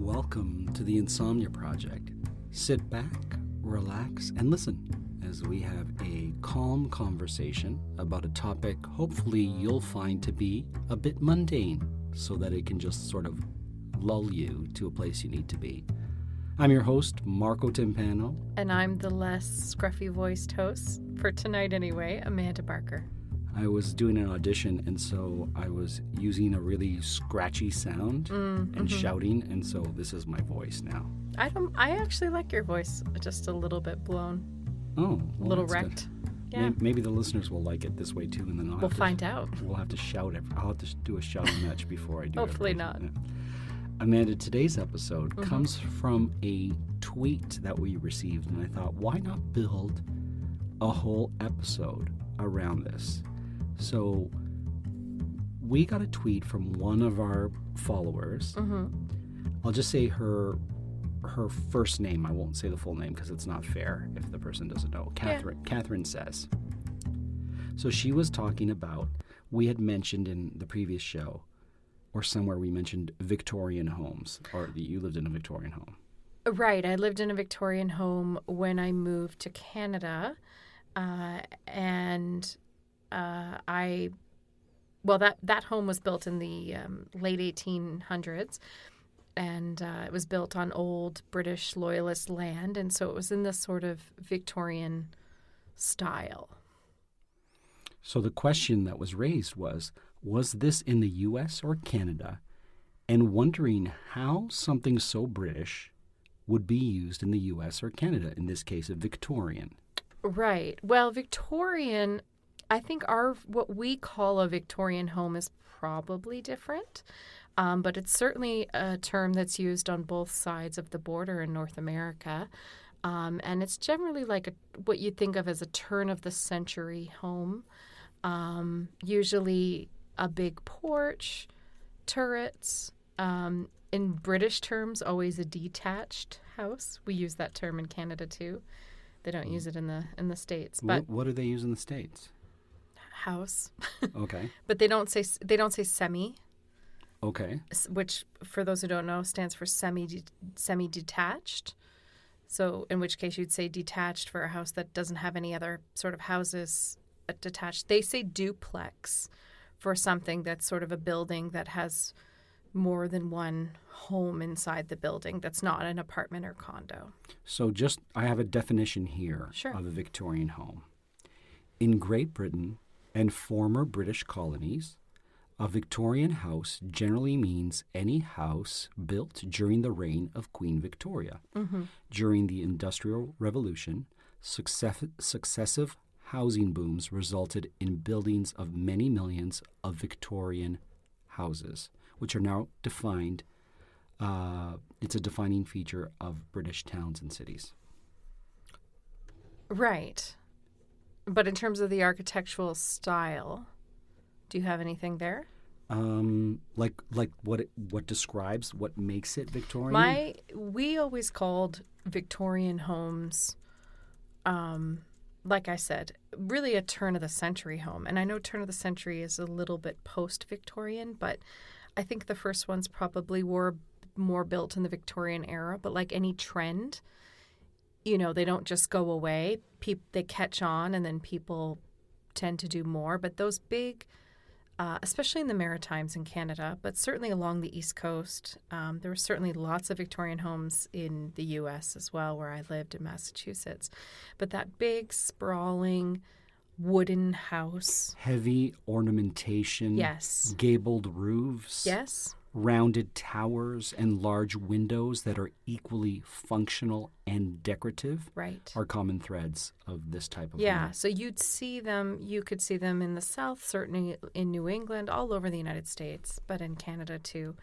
Welcome to the Insomnia Project. Sit back, relax, and listen as we have a calm conversation about a topic hopefully you'll find to be a bit mundane so that it can just sort of lull you to a place you need to be. I'm your host, Marco Timpano. And I'm the less scruffy-voiced host, for tonight anyway, Amanda Barker. I was doing an audition, and so I was using a really scratchy sound and shouting, and so this is my voice now. I actually like your voice, just a little bit blown. Oh, a little wrecked. Good. Yeah. Maybe the listeners will like it this way too, and then we'll find out. We'll have to shout. I'll have to do a shouting match before I do it. Hopefully not. Yeah. Amanda, today's episode comes from a tweet that we received, and I thought, why not build a whole episode around this? So we got a tweet from one of our followers. I'll just say her first name. I won't say the full name because it's not fair if the person doesn't know. Catherine says. So she was talking about, we had mentioned in the previous show, or somewhere we mentioned Victorian homes, or you lived in a Victorian home. Right. I lived in a Victorian home when I moved to Canada. That home was built in the late 1800s, and it was built on old British Loyalist land, and so it was in this sort of Victorian style. So the question that was raised was this in the U.S. or Canada? And wondering how something so British would be used in the U.S. or Canada, in this case, a Victorian. Right. Well, Victorian, I think what we call a Victorian home is probably different, but it's certainly a term that's used on both sides of the border in North America, and it's generally like what you'd think of as a turn-of-the-century home, usually a big porch, turrets, in British terms, always a detached house. We use that term in Canada too. They don't use it in the States. But what do they use in the States? House. Okay. But they don't say semi. Okay. Which, for those who don't know, stands for semi-detached. So, in which case you'd say detached for a house that doesn't have any other sort of houses detached. They say duplex for something that's sort of a building that has more than one home inside the building that's not an apartment or condo. So I have a definition here of a Victorian home. In Great Britain and former British colonies, a Victorian house generally means any house built during the reign of Queen Victoria. During the Industrial Revolution, successive housing booms resulted in buildings of many millions of Victorian houses, which are now defined. It's a defining feature of British towns and cities. Right. But in terms of the architectural style, do you have anything there? Like what describes what makes it Victorian? We always called Victorian homes, like I said, really a turn-of-the-century home. And I know turn-of-the-century is a little bit post-Victorian, but I think the first ones probably were more built in the Victorian era. But like any trend, they don't just go away. They catch on, and then people tend to do more. But those big, especially in the Maritimes in Canada, but certainly along the East Coast, there were certainly lots of Victorian homes in the U.S. as well, where I lived in Massachusetts. But that big, sprawling wooden house. Heavy ornamentation. Yes. Gabled roofs. Yes. Rounded towers and large windows that are equally functional and decorative. Right. Are common threads of this type of home. Yeah, so you could see them in the South, certainly in New England, all over the United States, but in Canada too.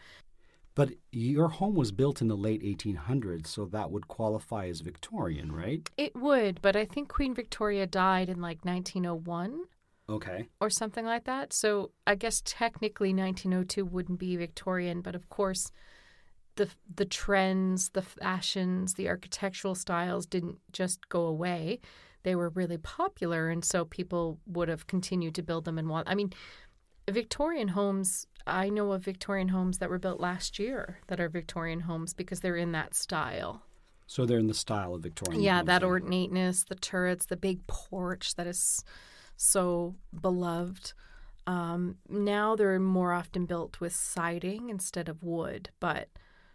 But your home was built in the late 1800s, so that would qualify as Victorian, right? It would, but I think Queen Victoria died in like 1901. Okay. Or something like that. So I guess technically 1902 wouldn't be Victorian, but of course the trends, the fashions, the architectural styles didn't just go away. They were really popular, and so people would have continued to build them and want. I mean, Victorian homes, I know of Victorian homes that were built last year that are Victorian homes because they're in that style. So they're in the style of Victorian Yeah, homes, that yeah. ornateness, the turrets, the big porch that is so beloved. Now they're more often built with siding instead of wood, but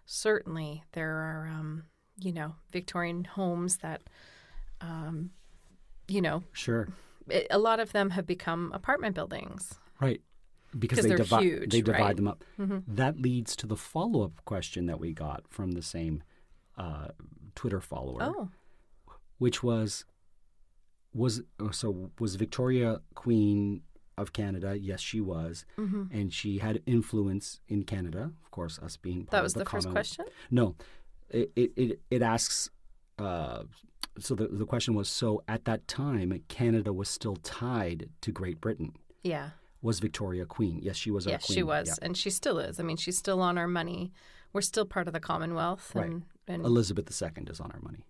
certainly there are, Victorian homes that, Sure. a lot of them have become apartment buildings. Right. Because 'Cause they they're divide huge, they divide right? them up. That leads to the follow-up question that we got from the same Twitter follower, Oh, which was Victoria Queen of Canada? Yes, she was. And she had influence in Canada, of course, us being part that of was the first Commonwealth. question? No. It asks so the question was, so at that time Canada was still tied to Great Britain. Yeah. Was Victoria queen? Yes, she was our Yes, queen. she was. Yeah. And she still is. I mean, she's still on our money. We're still part of the Commonwealth. And Elizabeth II is on our money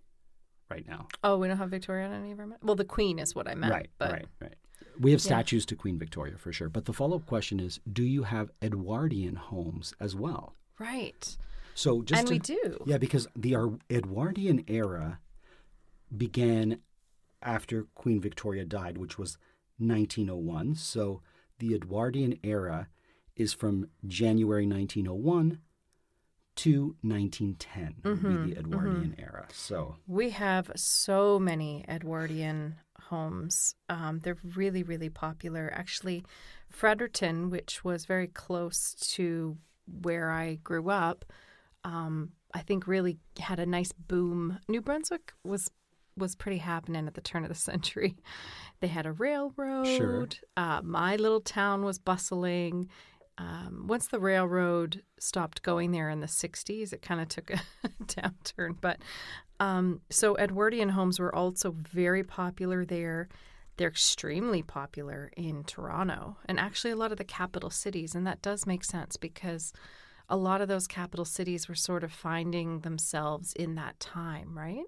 right now. Oh, we don't have Victoria on any of our money? Well, the Queen is what I meant. Right, but right. We have statues to Queen Victoria for sure. But the follow-up question is, do you have Edwardian homes as well? Right. So We do. Yeah, because the Edwardian era began after Queen Victoria died, which was 1901. So the Edwardian era is from January 1901 to 1910 would be the Edwardian era. So We have so many Edwardian homes. They're really, really popular. Actually, Fredericton, which was very close to where I grew up, I think really had a nice boom. New Brunswick was pretty happening at the turn of the century. They had a railroad. Sure. My little town was bustling. Once the railroad stopped going there in the 60s, it kind of took a downturn. But so Edwardian homes were also very popular there. They're extremely popular in Toronto and actually a lot of the capital cities. And that does make sense because a lot of those capital cities were sort of finding themselves in that time, right?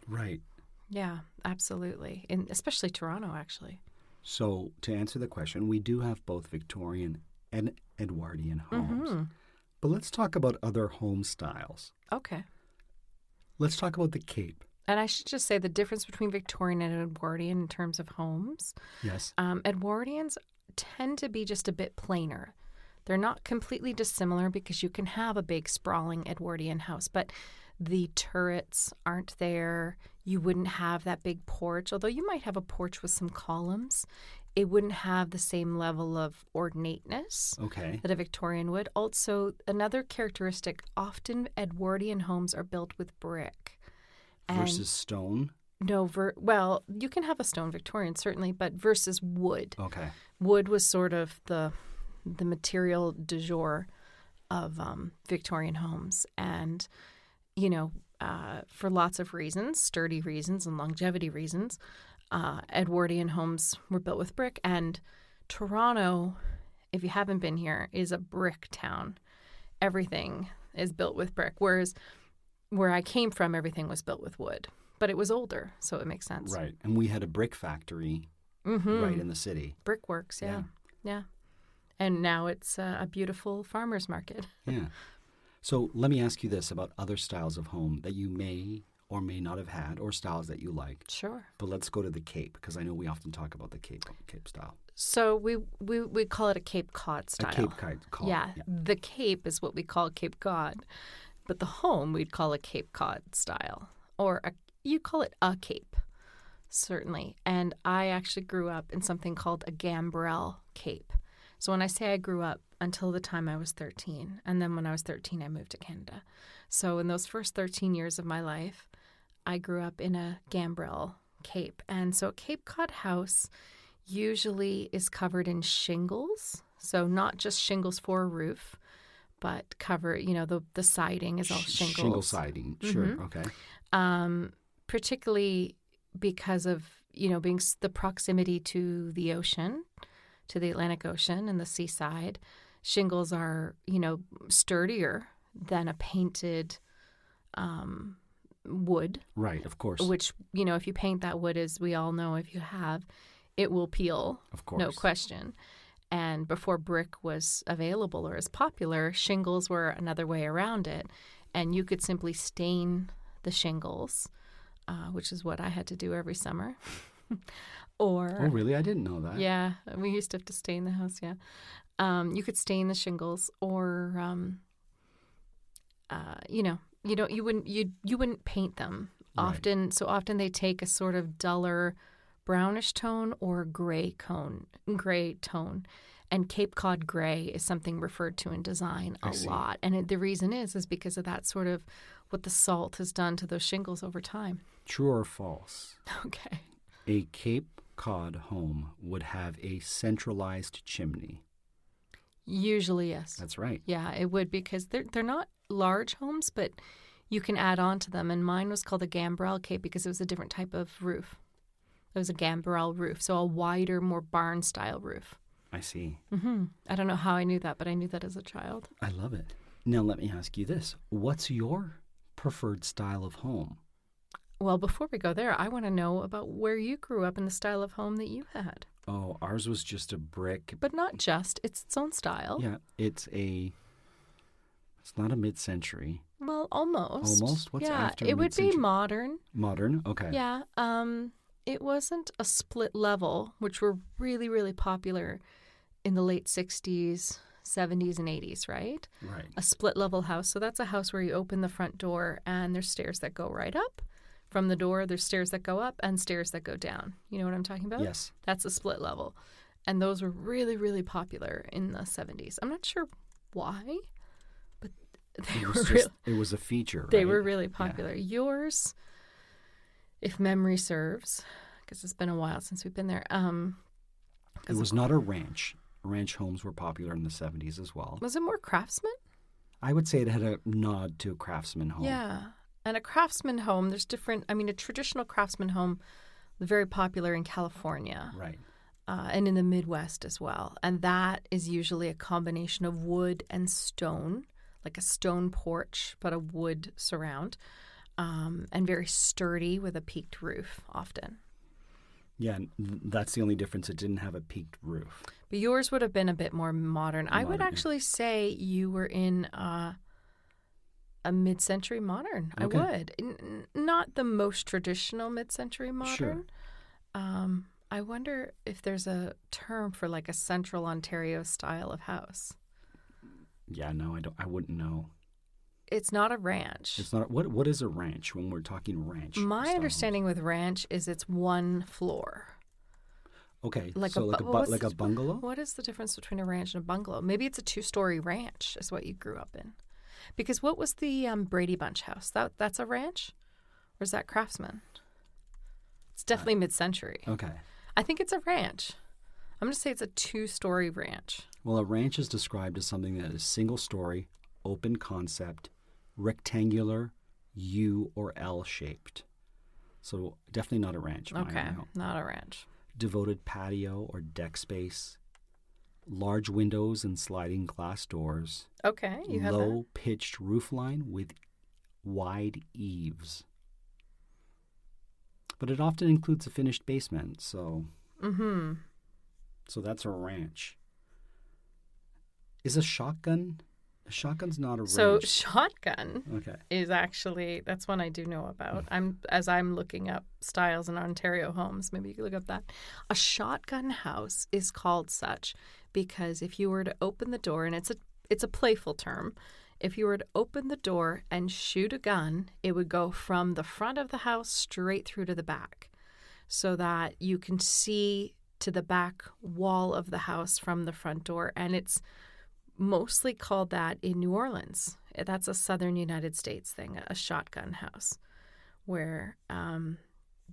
right. Yeah, absolutely. Especially Toronto, actually. So to answer the question, we do have both Victorian and Edwardian homes. But let's talk about other home styles. Okay. Let's talk about the Cape. And I should just say the difference between Victorian and Edwardian in terms of homes. Yes. Edwardians tend to be just a bit plainer. They're not completely dissimilar because you can have a big sprawling Edwardian house, but the turrets aren't there. You wouldn't have that big porch, although you might have a porch with some columns. It wouldn't have the same level of ornateness Okay. that a Victorian would. Also, another characteristic, often Edwardian homes are built with brick. Versus stone. No, well, you can have a stone Victorian, certainly, but versus wood. Okay. Wood was sort of the material du jour of Victorian homes. And, for lots of reasons, sturdy reasons and longevity reasons, Edwardian homes were built with brick. And Toronto, if you haven't been here, is a brick town. Everything is built with brick, whereas where I came from, everything was built with wood. But it was older, so it makes sense. Right. And we had a brick factory right in the city. Brickworks, yeah. And now it's a beautiful farmer's market. Yeah. So let me ask you this about other styles of home that you may or may not have had, or styles that you like. Sure. But let's go to the Cape, because I know we often talk about the Cape style. So we call it a Cape Cod style. A Cape Cod. Yeah. The Cape is what we call Cape Cod, but the home we'd call a Cape Cod style, or you call it a Cape, certainly. And I actually grew up in something called a gambrel Cape. So when I say I grew up, until the time I was 13, and then when I was 13, I moved to Canada. So in those first 13 years of my life, I grew up in a gambrel Cape. And so a Cape Cod house usually is covered in shingles. So not just shingles for a roof, but the siding is all shingles. Shingle siding, sure, okay. Particularly because of, being the proximity to the ocean, to the Atlantic Ocean and the seaside. Shingles are, sturdier than a painted wood. Right, of course. Which, if you paint that wood, as we all know, if you have, it will peel. Of course. No question. And before brick was available or as popular, shingles were another way around it. And you could simply stain the shingles, which is what I had to do every summer. Or, Oh, really? I didn't know that. yeah, we used to have to stain the house, yeah. You could stain the shingles or, you wouldn't paint them often. Right. So often they take a sort of duller brownish tone or gray tone. And Cape Cod gray is something referred to in design a lot. And the reason is because of that sort of what the salt has done to those shingles over time. True or false? Okay. A Cape Cod home would have a centralized chimney. Usually, yes. That's right. Yeah, it would, because they're not large homes, but you can add on to them. And mine was called a gambrel cape because it was a different type of roof. It was a gambrel roof, so a wider, more barn-style roof. I see. Mm-hmm. I don't know how I knew that, but I knew that as a child. I love it. Now let me ask you this. What's your preferred style of home? Well, before we go there, I want to know about where you grew up and the style of home that you had. Oh, ours was just a brick. But not just. It's its own style. Yeah, it's not a mid-century. Well, almost. Almost? What's after it would mid-century? be modern. Modern? Okay. Yeah. It wasn't a split level, which were really, really popular in the late 60s, 70s, and 80s, right? Right. A split level house. So that's a house where you open the front door and there's stairs that go right up. From the door, there's stairs that go up and stairs that go down. You know what I'm talking about? Yes. That's a split level. And those were really, really popular in the 70s. I'm not sure why, but it was a feature, right? They were really popular. Yeah. Yours, if memory serves, because it's been a while since we've been there. It was not a ranch. Ranch homes were popular in the 70s as well. Was it more craftsman? I would say it had a nod to a craftsman home. Yeah. And a craftsman home, there's different, a traditional craftsman home, very popular in California. Right. And in the Midwest as well. And that is usually a combination of wood and stone, like a stone porch, but a wood surround, and very sturdy with a peaked roof often. Yeah, and that's the only difference. It didn't have a peaked roof. But yours would have been a bit more modern. I would actually say you were in a mid-century modern. Okay. I would. Not the most traditional mid-century modern. Sure. I wonder if there's a term for like a central Ontario style of house. Yeah, no, I wouldn't know. It's not a ranch. It's not. What is a ranch when we're talking ranch? My understanding with ranch is it's one floor. Okay, like a bungalow? What is the difference between a ranch and a bungalow? Maybe it's a 2-story ranch is what you grew up in. Because what was the Brady Bunch house? That's a ranch? Or is that craftsman? It's definitely mid-century. Okay. I think it's a ranch. I'm going to say it's a 2-story ranch. Well, a ranch is described as something that is single-story, open concept, rectangular, U or L shaped. So definitely not a ranch. Okay, not a ranch. Devoted patio or deck space, large windows and sliding glass doors. Okay, you have low pitched roof line with wide eaves. But it often includes a finished basement, so so that's a ranch. Is a shotgun's not a ranch. So shotgun is actually, that's one I do know about. As I'm looking up styles in Ontario homes, maybe you can look up that. A shotgun house is called such because if you were to open the door, and it's a playful term, if you were to open the door and shoot a gun, it would go from the front of the house straight through to the back so that you can see to the back wall of the house from the front door. And it's mostly called that in New Orleans. That's a southern United States thing, a shotgun house, where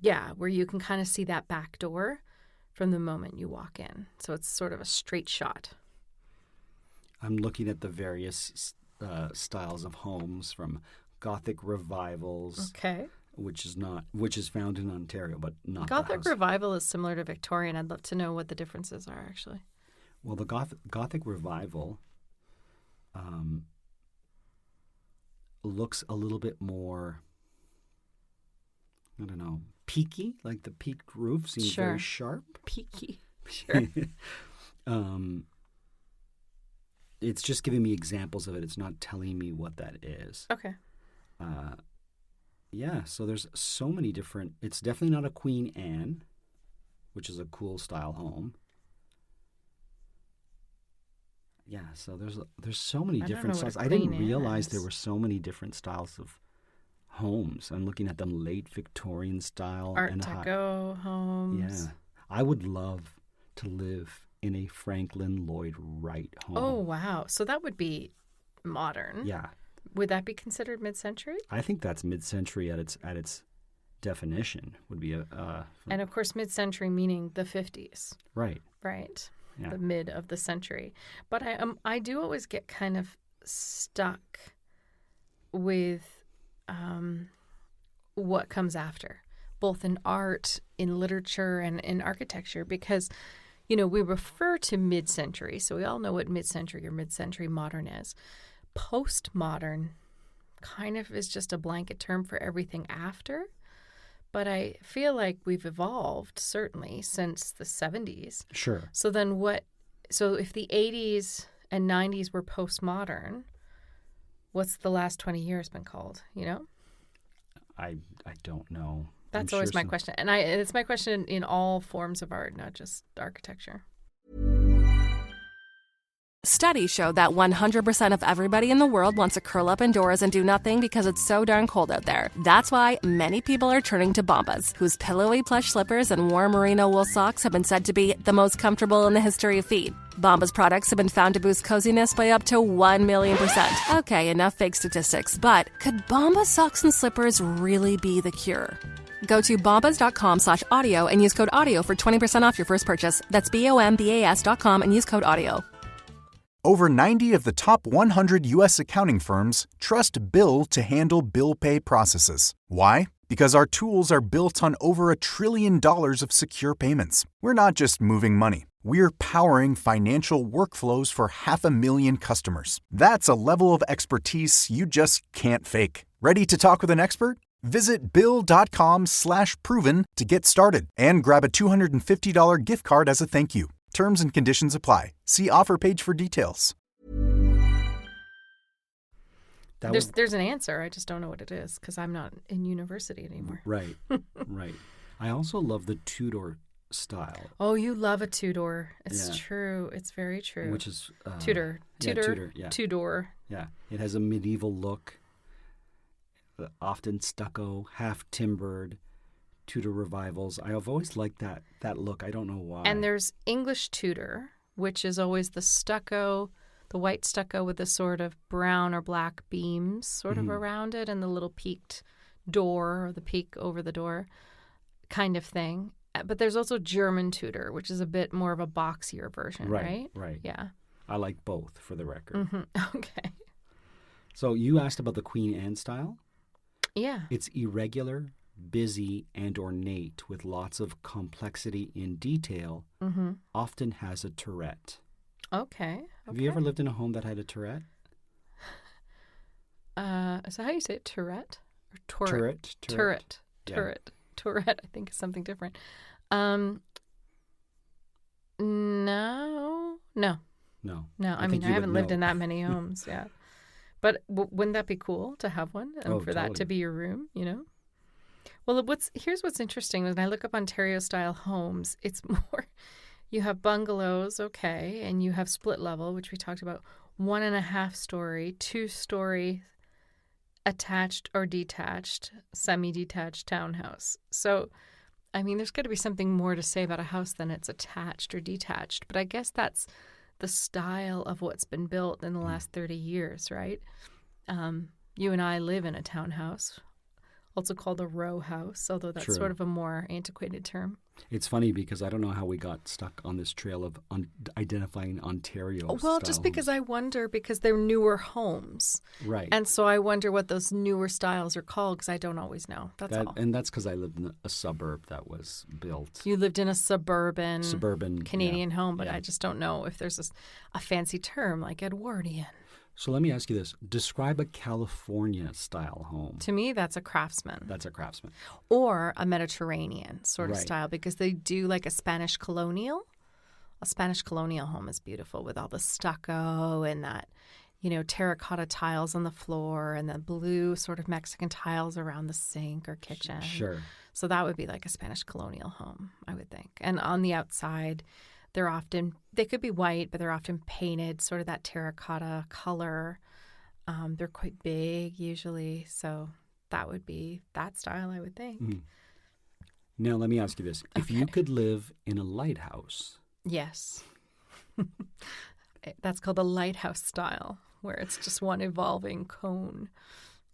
you can kind of see that back door from the moment you walk in. So it's sort of a straight shot. I'm looking at the various styles of homes from Gothic revivals, which is found in Ontario, but not Gothic revival is similar to Victorian. I'd love to know what the differences are actually. Well, the Gothic revival looks a little bit more, I don't know, peaky, like the peaked roof seems very sharp. Peaky, sure. It's just giving me examples of it. It's not telling me what that is. Okay. Yeah, so there's so many different... It's definitely not a Queen Anne, which is a cool style home. Yeah, so there's so many different styles. I didn't realize there were so many different styles of homes. I'm looking at them late Victorian style. Art Deco homes. Yeah. I would love to live in a Franklin Lloyd Wright home. Oh, wow. So that would be modern. Yeah. Would that be considered mid-century? I think that's mid-century at its definition. Would be and of course, mid-century meaning the 50s. Right. Right. Yeah. The mid of the century. But I do always get kind of stuck with what comes after, both in art, in literature, and in architecture, because, you know, we refer to mid-century, so we all know what mid-century or mid-century modern is. Postmodern kind of is just a blanket term for everything after, but I feel like we've evolved, certainly, since the 70s. Sure. So then so if the 80s and 90s were postmodern, what's the last 20 years been called, you know? I don't know. That's always my question. And it's my question in all forms of art, not just architecture. Studies show that 100% of everybody in the world wants to curl up indoors and do nothing because it's so darn cold out there. That's why many people are turning to Bombas, whose pillowy plush slippers and warm merino wool socks have been said to be the most comfortable in the history of feet. Bombas products have been found to boost coziness by up to 1,000,000%. Okay, enough fake statistics, but could Bombas socks and slippers really be the cure? Go to bombas.com/audio and use code AUDIO for 20% off your first purchase. That's BOMBAS.com and use code AUDIO. Over 90 of the top 100 U.S. accounting firms trust Bill to handle bill pay processes. Why? Because our tools are built on over $1 trillion of secure payments. We're not just moving money. We're powering financial workflows for 500,000 customers. That's a level of expertise you just can't fake. Ready to talk with an expert? Visit Bill.com/proven to get started and grab a $250 gift card as a thank you. Terms and conditions apply. See offer page for details. There's an answer. I just don't know what it is because I'm not in university anymore. Right, right. I also love the Tudor style. Oh, you love a Tudor. It's true. It's very true. Which is... Tudor. Yeah. Tudor. Yeah. It has a medieval look, often stucco, half timbered. Tudor revivals. I have always liked that look. I don't know why. And there's English Tudor, which is always the stucco, the white stucco with the sort of brown or black beams sort of around it and the little peaked door or the peak over the door kind of thing. But there's also German Tudor, which is a bit more of a boxier version, right? Right. Yeah. I like both, for the record. Mm-hmm. Okay. So you asked about the Queen Anne style? Yeah. It's irregular, busy, and ornate with lots of complexity in detail, often has a turret. Okay. Have you ever lived in a home that had a turret? Is that how you say it? Turret? Or turret? Turret. Yeah. Turret. Turret, I think, is something different. No. I mean, I haven't lived in that many homes, yeah. But wouldn't that be cool to have one and for that to be your room, you know? Well, here's what's interesting. When I look up Ontario-style homes, it's more, you have bungalows, okay, and you have split level, which we talked about, 1.5 story, 2-story attached or detached, semi-detached townhouse. So, I mean, there's got to be something more to say about a house than it's attached or detached. But I guess that's the style of what's been built in the last 30 years, right? You and I live in a townhouse, also called a row house, although that's sort of a more antiquated term. It's funny because I don't know how we got stuck on this trail of identifying Ontario Well, just because I wonder, because they're newer homes. Right. And so I wonder what those newer styles are called because I don't always know. That's all. And that's because I lived in a suburb that was built. You lived in a suburban Canadian home, but yeah. I just don't know if there's a fancy term like Edwardian. So let me ask you this. Describe a California-style home. To me, that's a craftsman. That's a craftsman. Or a Mediterranean sort of style because they do like a Spanish colonial, a Spanish colonial home is beautiful with all the stucco and that, terracotta tiles on the floor and the blue sort of Mexican tiles around the sink or kitchen. Sure. So that would be like a Spanish colonial home, I would think. And on the outside, they could be white, but they're often painted, sort of that terracotta color. They're quite big usually. So that would be that style, I would think. Mm. Now, let me ask you this. If you could live in a lighthouse. Yes. That's called the lighthouse style, where it's just one evolving cone.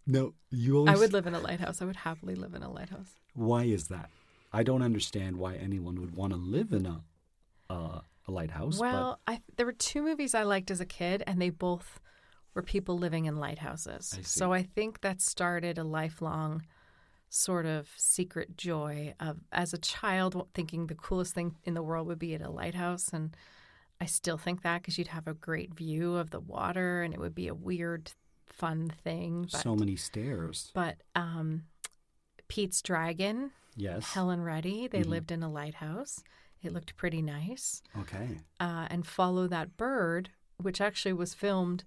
No, you always... I would live in a lighthouse. I would happily live in a lighthouse. Why is that? I don't understand why anyone would want to live in a lighthouse. Well, there were 2 movies I liked as a kid, and they both were people living in lighthouses. So I think that started a lifelong sort of secret joy of, as a child, thinking the coolest thing in the world would be at a lighthouse. And I still think that because you'd have a great view of the water and it would be a weird, fun thing. But, so many stairs. But Pete's Dragon, yes, Helen Reddy, they lived in a lighthouse. It looked pretty nice. Okay. And Follow That Bird, which actually was filmed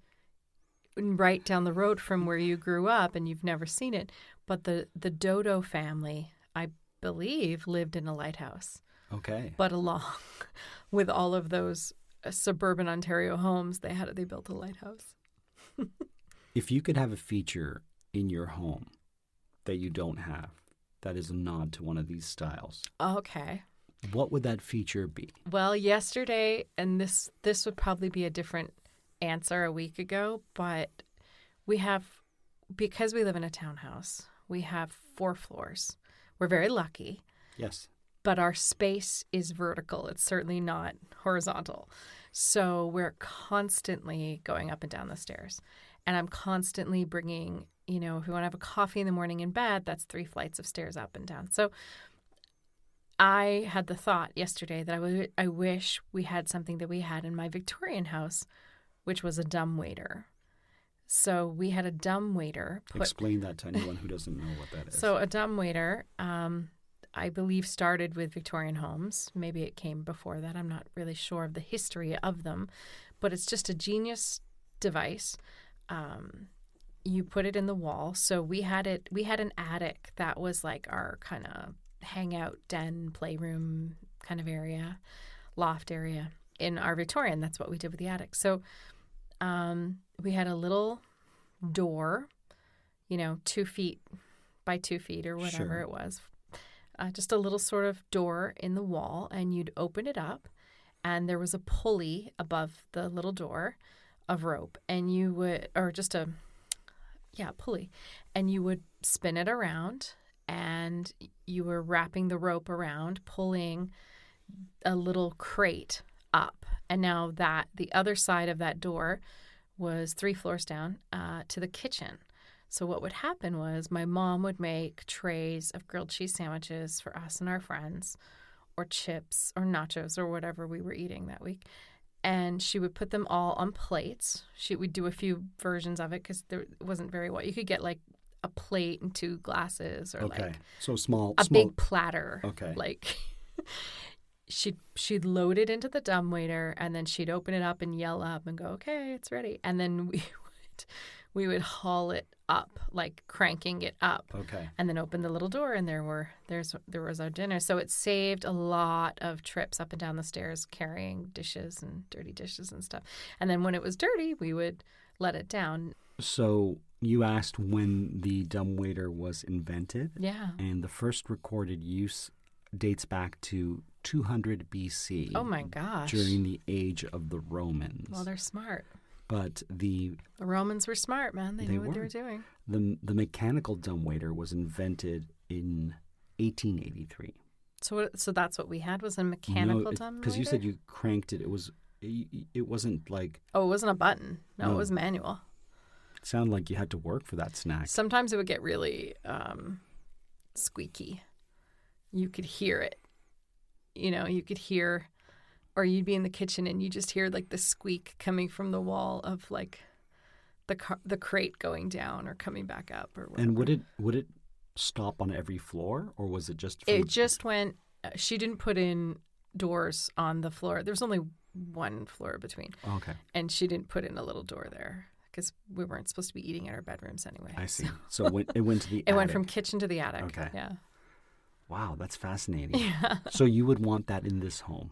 right down the road from where you grew up, and you've never seen it. But the Dodo family, I believe, lived in a lighthouse. Okay. But along with all of those suburban Ontario homes, they built a lighthouse. If you could have a feature in your home that you don't have, that is a nod to one of these styles. Okay. What would that feature be? Well, yesterday, and this would probably be a different answer a week ago, but because we live in a townhouse, we have 4 floors. We're very lucky. Yes. But our space is vertical. It's certainly not horizontal. So we're constantly going up and down the stairs. And I'm constantly bringing, if you want to have a coffee in the morning in bed, that's 3 flights of stairs up and down. So I had the thought yesterday that I wish we had something that we had in my Victorian house, which was a dumbwaiter. So we had a dumbwaiter. Explain that to anyone who doesn't know what that is. So a dumbwaiter, I believe, started with Victorian homes. Maybe it came before that. I'm not really sure of the history of them. But it's just a genius device. You put it in the wall. So we had an attic that was like our kind of hangout den, playroom kind of area, loft area in our Victorian. That's what we did with the attic. So we had a little door, 2 feet by 2 feet or whatever it was. Just a little sort of door in the wall, and you'd open it up, and there was a pulley above the little door of rope, and you would, or just a pulley, and you would spin it around, and you were wrapping the rope around, pulling a little crate up. And now the other side of that door was 3 floors down to the kitchen. So what would happen was my mom would make trays of grilled cheese sandwiches for us and our friends, or chips or nachos or whatever we were eating that week. And she would put them all on plates. We'd do a few versions of it because it wasn't very well. You could get like a plate and 2 glasses, or like so small, big platter. Okay. Like she'd load it into the dumbwaiter, and then she'd open it up and yell up and go, "Okay, it's ready." And then we would haul it up, like cranking it up. Okay. And then open the little door, and there was our dinner. So it saved a lot of trips up and down the stairs carrying dishes and dirty dishes and stuff. And then when it was dirty, we would let it down. So you asked when the dumbwaiter was invented. Yeah. And the first recorded use dates back to 200 BC. Oh my gosh. During the age of the Romans. Well, they're smart. But the Romans were smart, man. They knew what they were doing. The mechanical dumbwaiter was invented in 1883. So that's what we had, was a mechanical dumbwaiter? Because you said you cranked it. It wasn't like... Oh, it wasn't a button. No, it was manual. It sounded like you had to work for that snack. Sometimes it would get really squeaky. You could hear it. You could hear... Or you'd be in the kitchen and you just hear like the squeak coming from the wall of like the crate going down or coming back up or whatever. And would it stop on every floor, or was it just? It just went. She didn't put in doors on the floor. There was only one floor between. Okay. And she didn't put in a little door there because we weren't supposed to be eating in our bedrooms anyway. I see. So it went to the It attic. went from kitchen to the attic. Okay. Yeah. Wow, that's fascinating. Yeah. So you would want that in this home?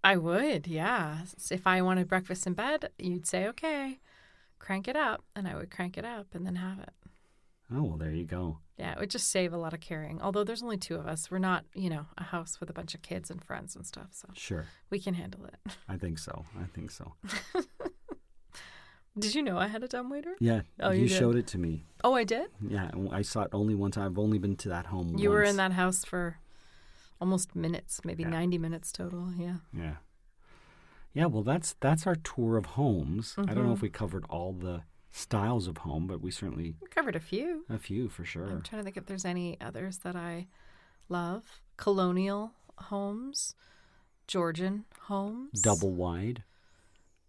I would, yeah. If I wanted breakfast in bed, you'd say, okay, crank it up. And I would crank it up and then have it. Oh, well, there you go. Yeah, it would just save a lot of carrying. Although there's only 2 of us. We're not, a house with a bunch of kids and friends and stuff. So Sure. we can handle it. I think so. Did you know I had a dumbwaiter? Yeah. Oh, you you did? showed it to me. Oh, I did? Yeah. I saw it only one time. I've only been to that home once. You were in that house for almost minutes, maybe Yeah. 90 minutes total. Yeah. Yeah. Yeah, well, that's our tour of homes. I don't know if we covered all the styles of home, but we certainly... We covered a few. A few, for sure. I'm trying to think if there's any others that I love. Colonial homes, Georgian homes. Double wide.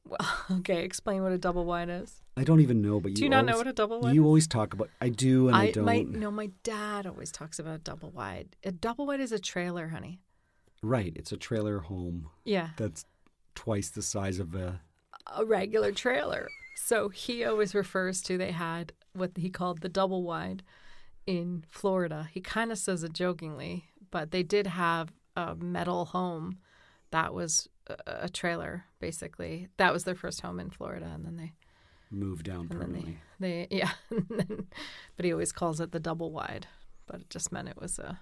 Well, okay, explain what a double wide is. I don't even know, but Do you not know what a double wide You is? always talk about... I do, and I don't. My dad always talks about a double wide. A double wide is a trailer, honey. Right, it's a trailer home Yeah. that's twice the size of a... A regular trailer. So he always refers to they had what he called the double wide in Florida. He kind of says it jokingly, but they did have a metal home that was a trailer, basically. That was their first home in Florida, and then they Moved down permanently. yeah. But he always calls it the double wide, but it just meant it was a...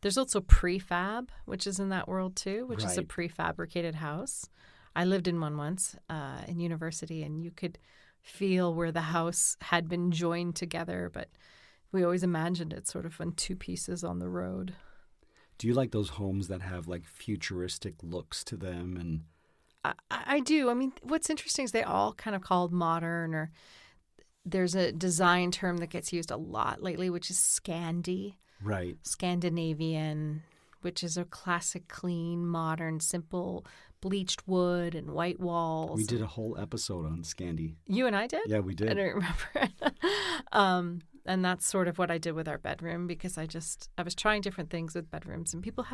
There's also prefab, which is in that world too, which is a Right. prefabricated house. I lived in one once in university, and you could feel where the house had been joined together, but we always imagined it sort of on 2 pieces on the road. Do you like those homes that have like futuristic looks to them? And I do. I mean, what's interesting is they all kind of called modern, or there's a design term that gets used a lot lately, which is Scandi. right, Scandinavian, which is a classic, clean, modern, simple, bleached wood and white walls. we did a whole episode on Scandi. You and I did? Yeah, we I did. don't remember. And that's sort of what I did with our bedroom, because I was trying different things with bedrooms, and people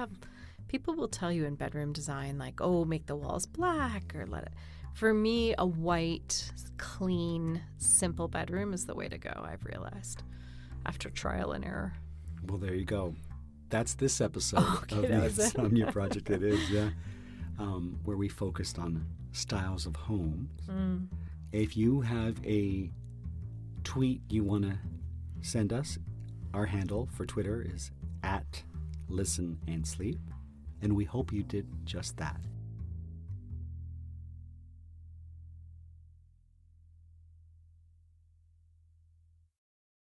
will tell you in bedroom design, like, oh, make the walls black or let it. For me, a white, clean, simple bedroom is the way to go, I've realized, after trial and error. Well, there you go. That's this episode Okay, of that the was it. Insomnia Project. It is, yeah. Where we focused on styles of homes. If you have a tweet you want to send us, our handle for Twitter is @ListenAndSleep, and we hope you did just that.